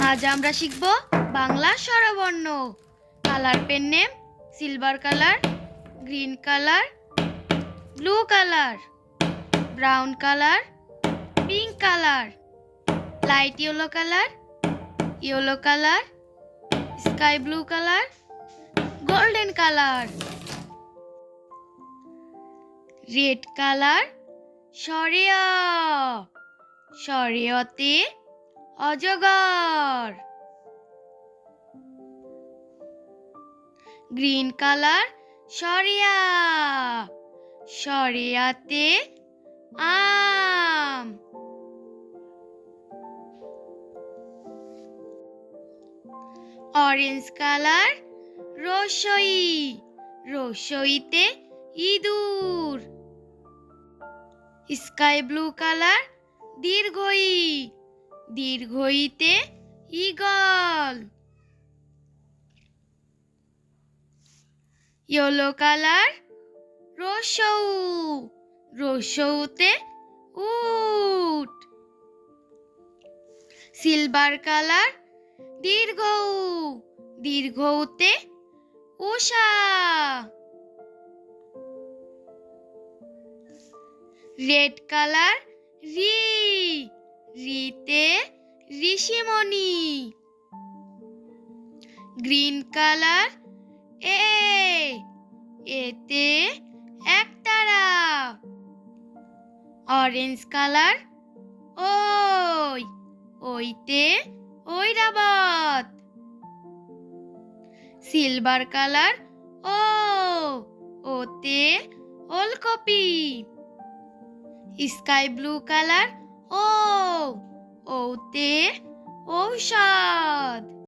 আজ আমরা শিখব বাংলা স্বরবর্ণ। Colour pen name silver colour, green colour, blue colour, brown colour, pink colour, light yellow colour, sky blue colour, golden colour. Red colour সরেয়া, সরেয়তে অজগর। Green colour সরিয়া, সরিয়াতে আম। Orange colour রসই, রসইতে ইঁদুর। স্কাই ব্লু কালার দীর্ঘই, দীর্ঘইতে ঈগল। ইয়েলো কালার রসৌ, রসৌতে উট। Silver colour দীর্ঘৌ, দীর্ঘৌতে উষা। Red colour রি, রিতে ঋষিমণি। গ্রিন কালার এ, এতে একতারা। অরেঞ্জ কালার ওই, ওইতে ঐরাবত। সিলভার কালার ও, ওতে ওলকপি। স্কাই ব্লু কালার ও, ওতে ঔষধ।